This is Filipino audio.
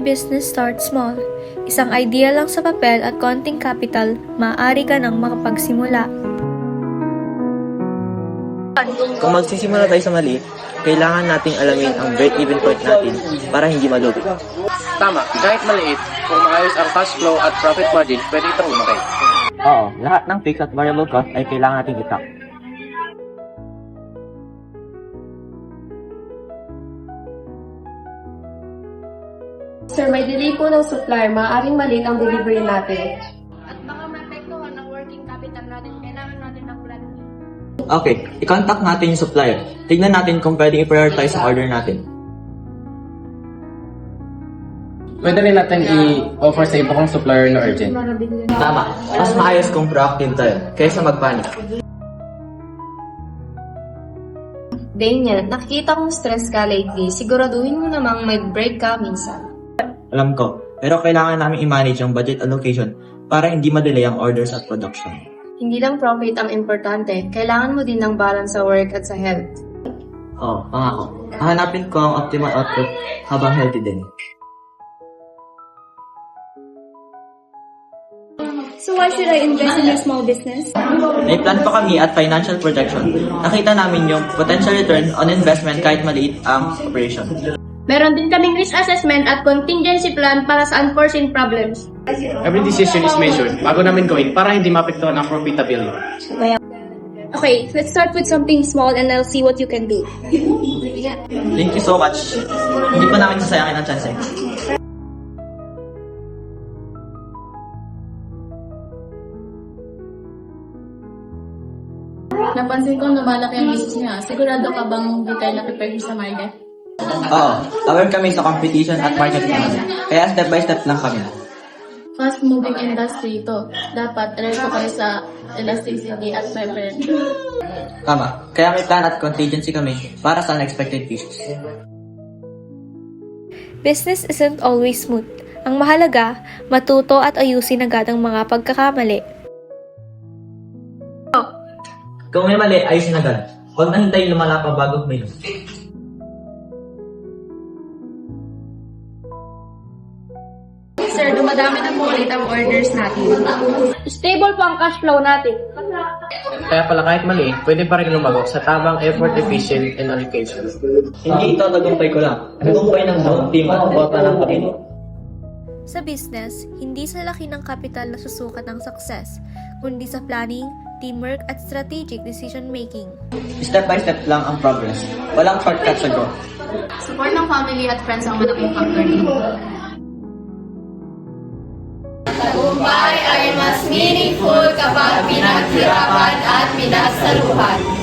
business start small. Isang idea lang sa papel at konting capital, maaari ka nang makapagsimula. Kung magsisimula tayo sa mali, kailangan nating alamin ang break-even point natin para hindi malugi. Tama, kahit maliit, kung maayos ang cash flow at profit margin, pwede itong lumaki. Oo, lahat ng fixed at variable cost ay kailangan nating itak. Sir, may delay po ng supplier. Maaaring maliit ang delivery natin. At baka maapektuhan ang working capital natin. Kailangan natin ng plan B. Okay, i-contact natin yung supplier. Tignan natin kung pwedeng i-prioritize ang order natin. Pwede rin natin i-offer sa iba kong supplier na urgent. Tama, mas maayos kung proactive tayo kaysa magpanik. Daniel, nakikita kong stress ka lately. Siguraduhin mo namang may break ka minsan. Alam ko, pero kailangan namin i-manage ang budget allocation para hindi madelay ang orders at production. Hindi lang profit ang importante. Kailangan mo din ng balance sa work at sa health. Oo, pangako. Hahanapin ko ang optimal output habang healthy din. So why should I invest in your small business? May plan pa kami at financial projection. Nakita namin yung potential return on investment kahit maliit ang operation. Meron din kaming risk assessment at contingency plan para sa unforeseen problems. Every decision is measured bago namin gawin para hindi maapektuhan ang profitability. Okay, let's start with something small and I'll see what you can do. Thank you so much. Hindi pa namin sasayangin ang chance. Napansin ko lumalaki ang business niya. Sigurado ka bang hindi tayo nakipag sa market? Oo, aware kami sa competition at market demand. Kaya step by step lang kami. Fast-moving industry ito. Dapat ready kayo sa elasticity at preference. Tama, kaya may plan at contingency kami para sa unexpected issues. Business isn't always smooth. Ang mahalaga, matuto at ayusin agad ang mga pagkakamali. Kung may mali, ayusin agad. Huwag na hintayin lumala pa bago may Sir, dumadami na po ulit ang orders natin. Stable pa ang cash flow natin. Kaya pala kahit maliit, pwede pa rin lumago sa tabang effort, efficient, and allocation. Hindi ito tagumpay ko lang. Tagumpay ng buong team at kota ng Panginoon. Sa business, hindi sa laki ng kapital na susukat ang success, kundi sa planning, teamwork at strategic decision-making. Step by step lang ang progress. Walang shortcut sa growth. Support ng family at friends ang malaking factor dito. Tagumpay ay mas meaningful kapag pinaghirapan at pinagsaluhan.